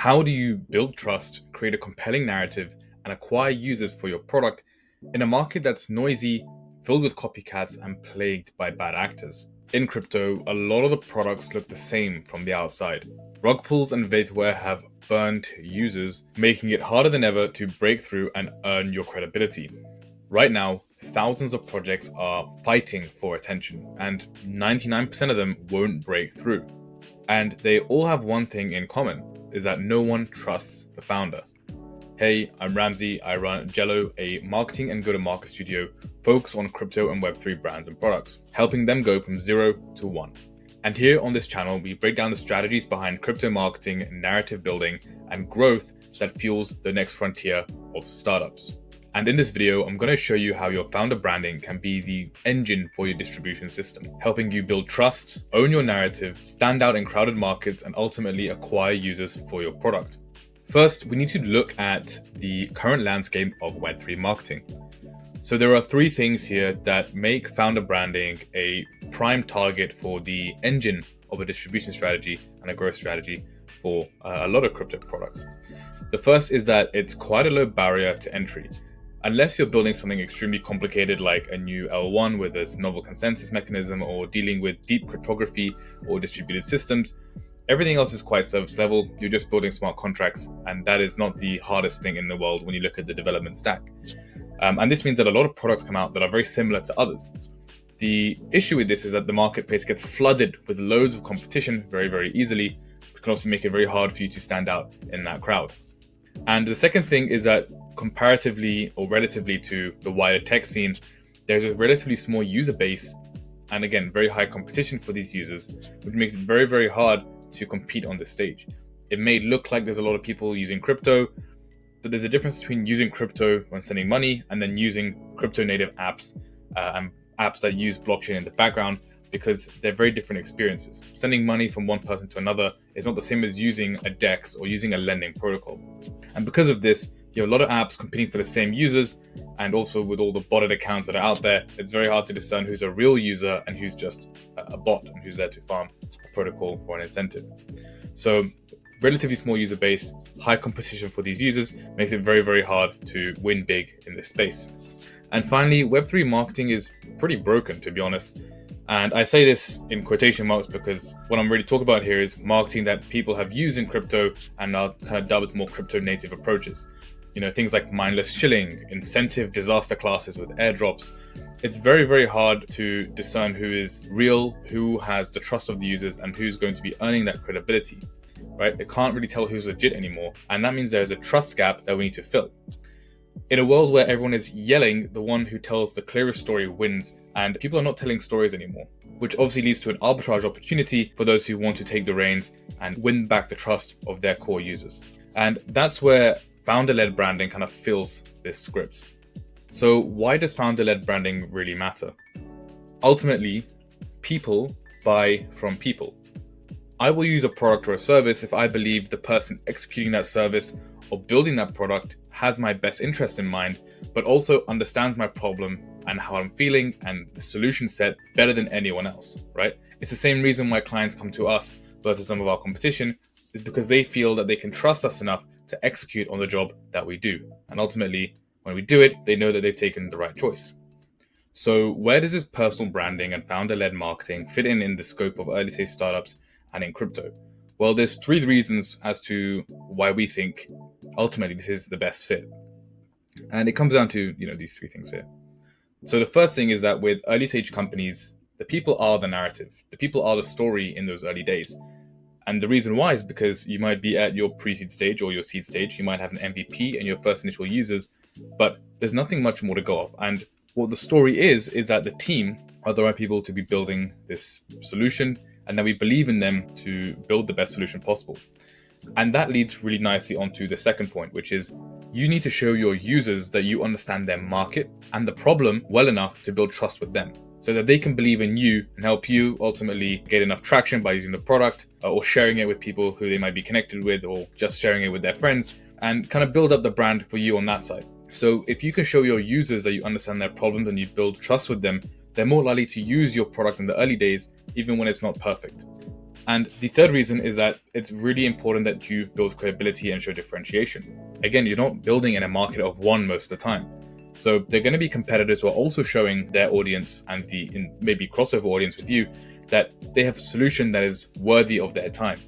How do you build trust, create a compelling narrative, and acquire users for your product in a market that's noisy, filled with copycats, and plagued by bad actors? In crypto, a lot of the products look the same from the outside. Rug pulls and vaporware have burned users, making it harder than ever to break through and earn your credibility. Right now, thousands of projects are fighting for attention, and 99% of them won't break through. And they all have one thing in common, is that no one trusts the founder. Hey, I'm Ramsey. I run Jello, a marketing and go-to-market studio focused on crypto and Web3 brands and products, helping them go from 0 to 1. And here on this channel, we break down the strategies behind crypto marketing, narrative building, and growth that fuels the next frontier of startups. And in this video, I'm going to show you how your founder branding can be the engine for your distribution system, helping you build trust, own your narrative, stand out in crowded markets, and ultimately acquire users for your product. First, we need to look at the current landscape of Web3 marketing. So there are three things here that make founder branding a prime target for the engine of a distribution strategy and a growth strategy for a lot of crypto products. The first is that it's quite a low barrier to entry. Unless you're building something extremely complicated like a new L1 with a novel consensus mechanism or dealing with deep cryptography or distributed systems, everything else is quite service level. You're just building smart contracts, and that is not the hardest thing in the world when you look at the development stack. And this means that a lot of products come out that are very similar to others. The issue with this is that the marketplace gets flooded with loads of competition very, very easily, which can also make it very hard for you to stand out in that crowd. And the second thing is that comparatively or relatively to the wider tech scene, there's a relatively small user base, and again, very high competition for these users, which makes it very, very hard to compete on this stage. It may look like there's a lot of people using crypto, but there's a difference between using crypto when sending money and then using crypto native apps and apps that use blockchain in the background, because they're very different experiences. Sending money from one person to another is not the same as using a DEX or using a lending protocol. And because of this, you have a lot of apps competing for the same users, and also with all the botted accounts that are out there, it's very hard to discern who's a real user and who's just a bot and who's there to farm a protocol for an incentive. So relatively small user base, high competition for these users makes it very, very hard to win big in this space. And finally, Web3 marketing is pretty broken, to be honest. And I say this in quotation marks because what I'm really talking about here is marketing that people have used in crypto and are kind of dubbed more crypto native approaches. You know, things like mindless shilling, incentive disaster classes with airdrops. It's very, very hard to discern who is real, who has the trust of the users, and who's going to be earning that credibility, right? They can't really tell who's legit anymore. And that means there's a trust gap that we need to fill. In a world where everyone is yelling, the one who tells the clearest story wins, and people are not telling stories anymore, which obviously leads to an arbitrage opportunity for those who want to take the reins and win back the trust of their core users. And that's where founder-led branding kind of fills this script. So why does founder-led branding really matter? Ultimately, people buy from people. I will use a product or a service if I believe the person executing that service or building that product has my best interest in mind, but also understands my problem and how I'm feeling and the solution set better than anyone else, right? It's the same reason why clients come to us versus some of our competition, is because they feel that they can trust us enough to execute on the job that we do. And ultimately, when we do it, they know that they've taken the right choice. So where does this personal branding and founder-led marketing fit in the scope of early stage startups and in crypto? Well, there's three reasons as to why we think ultimately this is the best fit. And it comes down to, these three things here. So the first thing is that with early stage companies, the people are the narrative. The people are the story in those early days. And the reason why is because you might be at your pre-seed stage or your seed stage. You might have an MVP and your first initial users, but there's nothing much more to go off. And what the story is that the team are the right people to be building this solution, and that we believe in them to build the best solution possible. And that leads really nicely onto the second point, which is you need to show your users that you understand their market and the problem well enough to build trust with them, so that they can believe in you and help you ultimately get enough traction by using the product or sharing it with people who they might be connected with, or just sharing it with their friends, and kind of build up the brand for you on that side. So if you can show your users that you understand their problems and you build trust with them, they're more likely to use your product in the early days, even when it's not perfect. And the third reason is that it's really important that you build credibility and show differentiation. Again, you're not building in a market of one most of the time. So they're going to be competitors who are also showing their audience and the maybe crossover audience with you that they have a solution that is worthy of their time.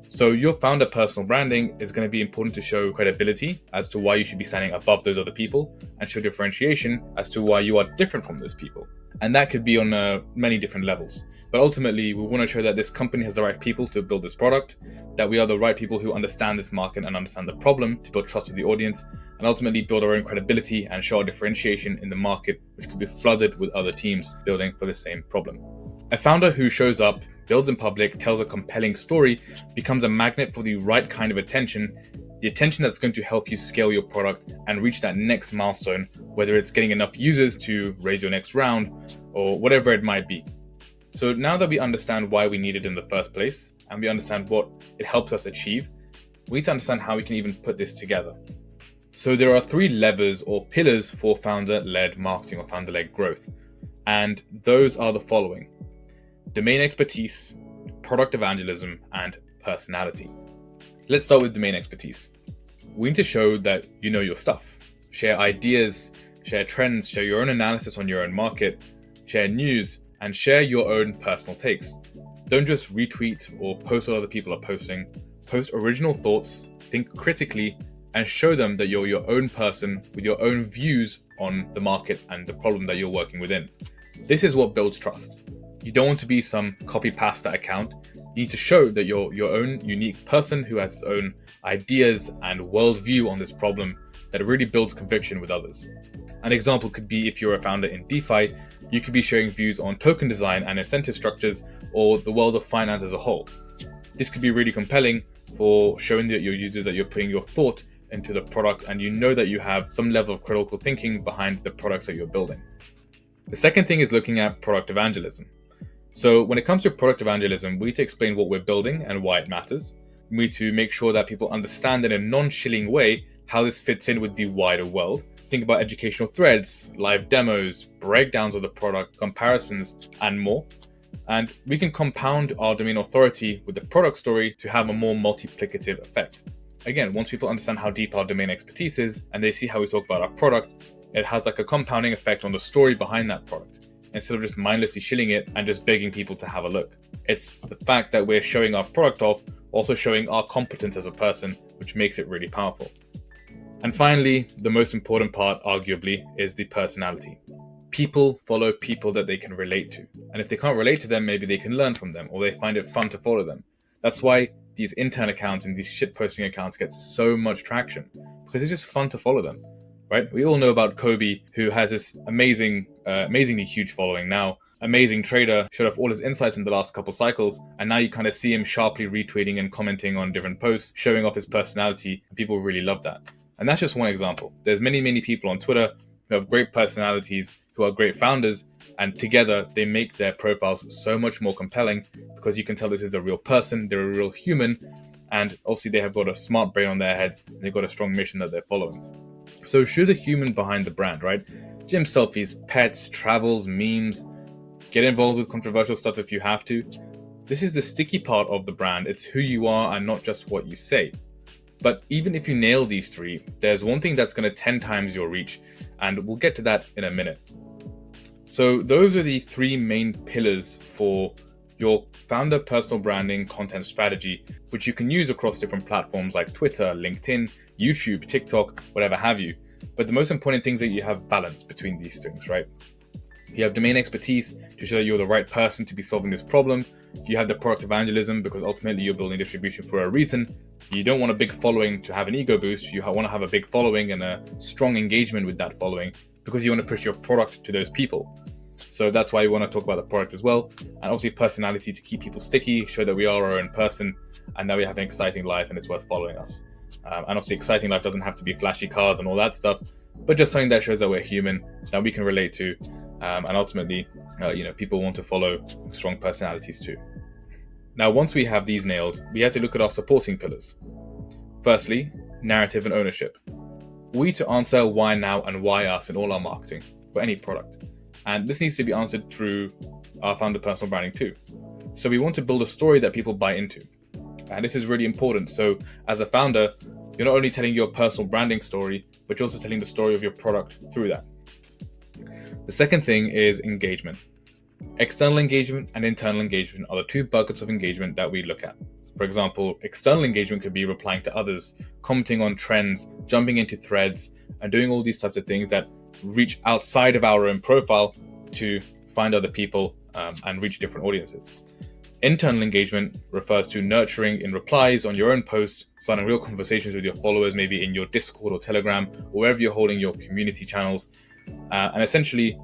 So your founder personal branding is going to be important to show credibility as to why you should be standing above those other people, and show differentiation as to why you are different from those people. And that could be on many different levels. But ultimately, we want to show that this company has the right people to build this product, that we are the right people who understand this market and understand the problem to build trust with the audience, and ultimately build our own credibility and show our differentiation in the market, which could be flooded with other teams building for the same problem. A founder who shows up, builds in public, tells a compelling story, becomes a magnet for the right kind of attention, the attention that's going to help you scale your product and reach that next milestone, whether it's getting enough users to raise your next round or whatever it might be. So now that we understand why we need it in the first place, and we understand what it helps us achieve, we need to understand how we can even put this together. So there are 3 levers or pillars for founder-led marketing or founder-led growth. And those are the following: domain expertise, product evangelism, and personality. Let's start with domain expertise. We need to show that you know your stuff. Share ideas, share trends, share your own analysis on your own market, share news, and share your own personal takes. Don't just retweet or post what other people are posting. Post original thoughts, think critically, and show them that you're your own person with your own views on the market and the problem that you're working within. This is what builds trust. You don't want to be some copy-pasta account. You need to show that you're your own unique person who has his own ideas and worldview on this problem that really builds conviction with others. An example could be if you're a founder in DeFi, you could be sharing views on token design and incentive structures or the world of finance as a whole. This could be really compelling for showing that your users that you're putting your thought into the product and you know that you have some level of critical thinking behind the products that you're building. The second thing is looking at product evangelism. So when it comes to product evangelism, we need to explain what we're building and why it matters. We need to make sure that people understand in a non-shilling way how this fits in with the wider world. Think about educational threads, live demos, breakdowns of the product, comparisons, and more. And we can compound our domain authority with the product story to have a more multiplicative effect. Again, once people understand how deep our domain expertise is and they see how we talk about our product, it has like a compounding effect on the story behind that product, instead of just mindlessly shilling it and just begging people to have a look. It's the fact that we're showing our product off, also showing our competence as a person, which makes it really powerful. And finally, the most important part, arguably, is the personality. People follow people that they can relate to. And if they can't relate to them, maybe they can learn from them or they find it fun to follow them. That's why these intern accounts and these shitposting accounts get so much traction, because it's just fun to follow them, right? We all know about Kobe, who has this amazingly huge following now. Amazing trader, showed off all his insights in the last couple cycles, and now you kind of see him sharply retweeting and commenting on different posts, showing off his personality, and people really love that. And that's just one example. There's many people on Twitter who have great personalities, who are great founders, and together they make their profiles so much more compelling because you can tell this is a real person, they're a real human, and obviously they have got a smart brain on their heads, and they've got a strong mission that they're following. So show the human behind the brand, right? Gym selfies, pets, travels, memes. Get involved with controversial stuff if you have to. This is the sticky part of the brand. It's who you are and not just what you say. But even if you nail these 3, there's one thing that's going to 10 times your reach, and we'll get to that in a minute. So those are the 3 main pillars for your founder personal branding content strategy, which you can use across different platforms like Twitter, LinkedIn, YouTube, TikTok, whatever have you. But the most important thing is that you have balance between these things, right? You have domain expertise to show that you're the right person to be solving this problem. You have the product evangelism because ultimately you're building distribution for a reason. You don't want a big following to have an ego boost. You want to have a big following and a strong engagement with that following because you want to push your product to those people. So that's why you want to talk about the product as well. And obviously personality to keep people sticky, show that we are our own person and that we have an exciting life and it's worth following us. And obviously exciting life doesn't have to be flashy cars and all that stuff, but just something that shows that we're human, that we can relate to. And ultimately, people want to follow strong personalities too. Now, once we have these nailed, we have to look at our supporting pillars. Firstly, narrative and ownership. We need to answer why now and why us in all our marketing for any product. And this needs to be answered through our founder personal branding too. So we want to build a story that people buy into. And this is really important. So as a founder, you're not only telling your personal branding story, but you're also telling the story of your product through that. The second thing is engagement. External engagement and internal engagement are the two buckets of engagement that we look at. For example, external engagement could be replying to others, commenting on trends, jumping into threads, and doing all these types of things that reach outside of our own profile to find other people and reach different audiences. Internal engagement refers to nurturing in replies on your own posts, starting real conversations with your followers, maybe in your Discord or Telegram, or wherever you're holding your community channels, and essentially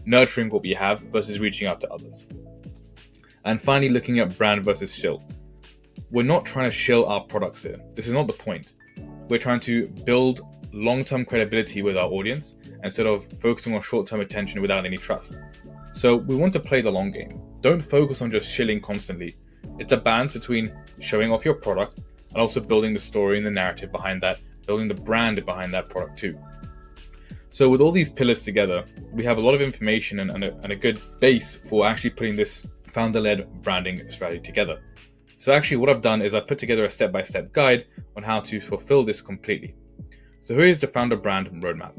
nurturing what we have versus reaching out to others. And finally, looking at brand versus shill. We're not trying to shill our products here. This is not the point. We're trying to build long-term credibility with our audience instead of focusing on short-term attention without any trust. So we want to play the long game. Don't focus on just shilling constantly. It's a balance between showing off your product and also building the story and the narrative behind that, building the brand behind that product too. So with all these pillars together, we have a lot of information and a good base for actually putting this founder-led branding strategy together. So actually what I've done is I've put together a step-by-step guide on how to fulfill this completely. So here is the founder brand roadmap.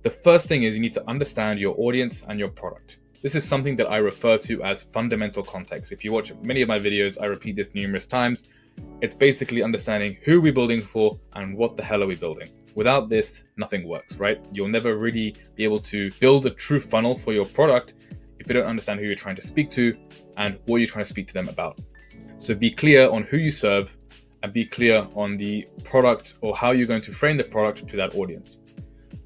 The first thing is you need to understand your audience and your product. This is something that I refer to as fundamental context. If you watch many of my videos, I repeat this numerous times. It's basically understanding who we're building for and what the hell are we building. Without this, nothing works, right? You'll never really be able to build a true funnel for your product if you don't understand who you're trying to speak to and what you're trying to speak to them about. So be clear on who you serve and be clear on the product or how you're going to frame the product to that audience.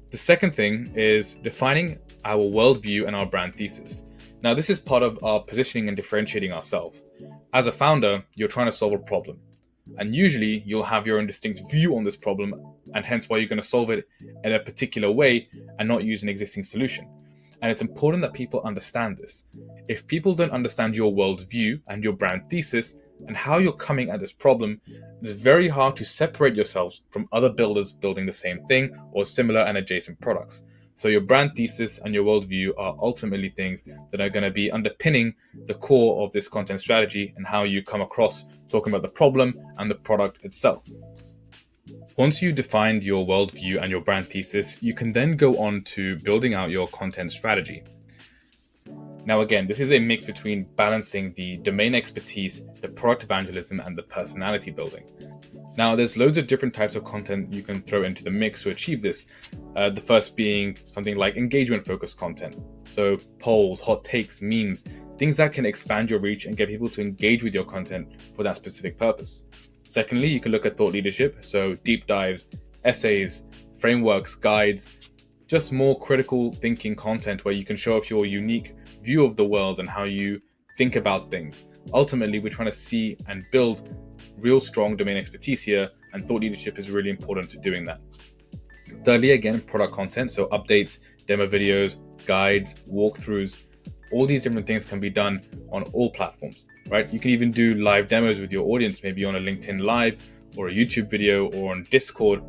The second thing is defining our worldview and our brand thesis. Now, this is part of our positioning and differentiating ourselves. As a founder, you're trying to solve a problem. And usually you'll have your own distinct view on this problem, and hence why you're going to solve it in a particular way and not use an existing solution. And it's important that people understand this. If people don't understand your worldview and your brand thesis and how you're coming at this problem, it's very hard to separate yourselves from other builders building the same thing or similar and adjacent products. So your brand thesis and your worldview are ultimately things that are going to be underpinning the core of this content strategy and how you come across talking about the problem and the product itself. Once you've defined your worldview and your brand thesis, you can then go on to building out your content strategy. Now again, this is a mix between balancing the domain expertise, the product evangelism, and the personality building. Now there's loads of different types of content you can throw into the mix to achieve this. The first being something like engagement-focused content. So polls, hot takes, memes, things that can expand your reach and get people to engage with your content for that specific purpose. Secondly, you can look at thought leadership, so deep dives, essays, frameworks, guides, just more critical thinking content where you can show off your unique view of the world and how you think about things. Ultimately, we're trying to see and build real strong domain expertise here, and thought leadership is really important to doing that. Thirdly, again, product content, so updates, demo videos, guides, walkthroughs, all these different things can be done on all platforms, right? You can even do live demos with your audience, maybe on a LinkedIn Live or a YouTube video or on Discord.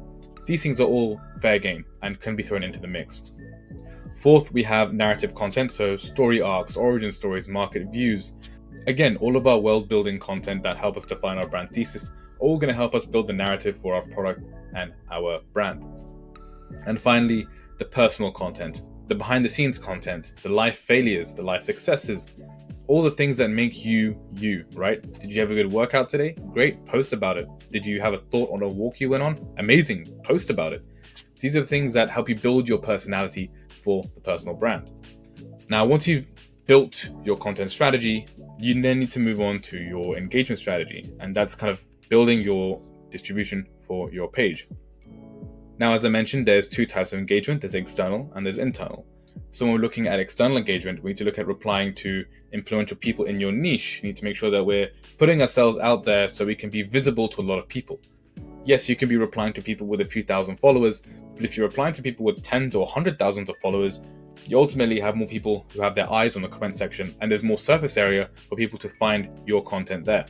These things are all fair game and can be thrown into the mix. Fourth, we have narrative content, so story arcs, origin stories, market views. Again, all of our world-building content that help us define our brand thesis are all going to help us build the narrative for our product and our brand. And finally, the personal content, the behind-the-scenes content, the life failures, the life successes, all the things that make you, you, right? Did you have a good workout today? Great, post about it. Did you have a thought on a walk you went on? Amazing, post about it. These are the things that help you build your personality for the personal brand. Now, once you've built your content strategy, you then need to move on to your engagement strategy, and that's kind of building your distribution for your page. Now, as I mentioned, there's two types of engagement. There's external and there's internal. So when we're looking at external engagement, we need to look at replying to influential people in your niche. You need to make sure that we're putting ourselves out there so we can be visible to a lot of people. Yes, you can be replying to people with a few thousand followers, but if you're replying to people with tens or hundred thousands of followers, you ultimately have more people who have their eyes on the comment section, and there's more surface area for people to find your content there.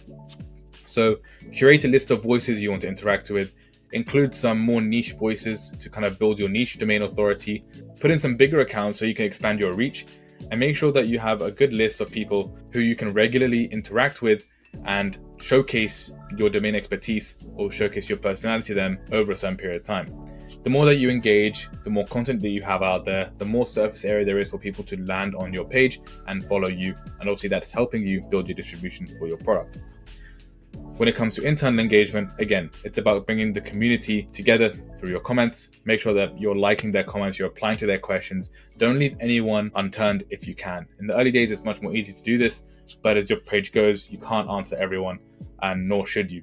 So curate a list of voices you want to interact with, include some more niche voices to kind of build your niche domain authority, put in some bigger accounts so you can expand your reach, and make sure that you have a good list of people who you can regularly interact with and showcase your domain expertise or showcase your personality to them over a certain period of time. The more that you engage, the more content that you have out there, the more surface area there is for people to land on your page and follow you. And obviously that's helping you build your distribution for your product. When it comes to internal engagement, again, it's about bringing the community together through your comments. Make sure that you're liking their comments, you're replying to their questions. Don't leave anyone unturned if you can. In the early days, it's much more easy to do this, but as your page goes, you can't answer everyone, and nor should you.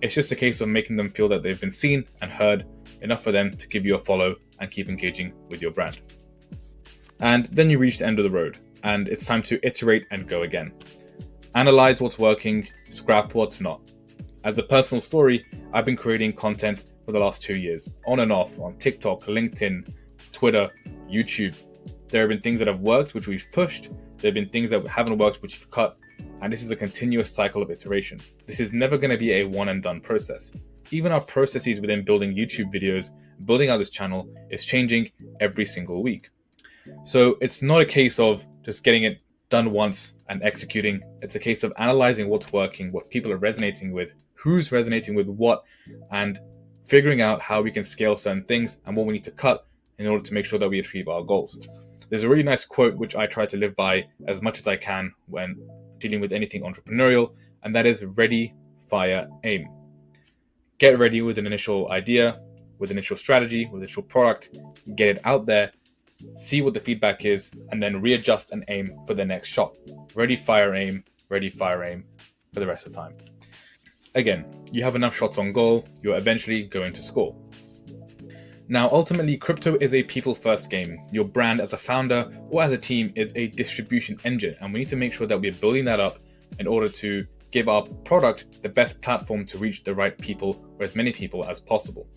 It's just a case of making them feel that they've been seen and heard enough for them to give you a follow and keep engaging with your brand. And then you reach the end of the road, and it's time to iterate and go again. Analyze what's working, scrap what's not. As a personal story, I've been creating content for the last 2 years, on and off, on TikTok, LinkedIn, Twitter, YouTube. There have been things that have worked, which we've pushed. There have been things that haven't worked, which we've cut. And this is a continuous cycle of iteration. This is never going to be a one and done process. Even our processes within building YouTube videos, building out this channel is changing every single week. So it's not a case of just getting it done once and executing. It's a case of analyzing what's working, what people are resonating with, who's resonating with what, and figuring out how we can scale certain things and what we need to cut in order to make sure that we achieve our goals. There's a really nice quote which I try to live by as much as I can when dealing with anything entrepreneurial, and that is ready, fire, aim. Get ready with an initial idea, with initial strategy, with initial product, get it out there, see what the feedback is, and then readjust and aim for the next shot. Ready, fire, aim for the rest of the time. Again, you have enough shots on goal, you're eventually going to score. Now, ultimately, crypto is a people-first game. Your brand as a founder or as a team is a distribution engine, and we need to make sure that we're building that up in order to give our product the best platform to reach the right people or as many people as possible.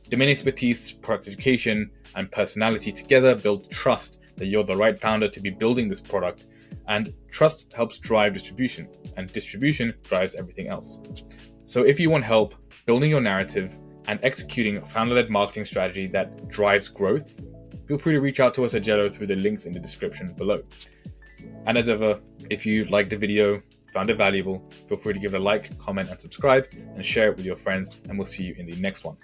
Domain expertise, product education, and personality together build trust that you're the right founder to be building this product, and trust helps drive distribution, and distribution drives everything else. So if you want help building your narrative and executing a founder-led marketing strategy that drives growth, feel free to reach out to us at Jello through the links in the description below. And as ever, if you liked the video, found it valuable, feel free to give it a like, comment, and subscribe, and share it with your friends, and we'll see you in the next one.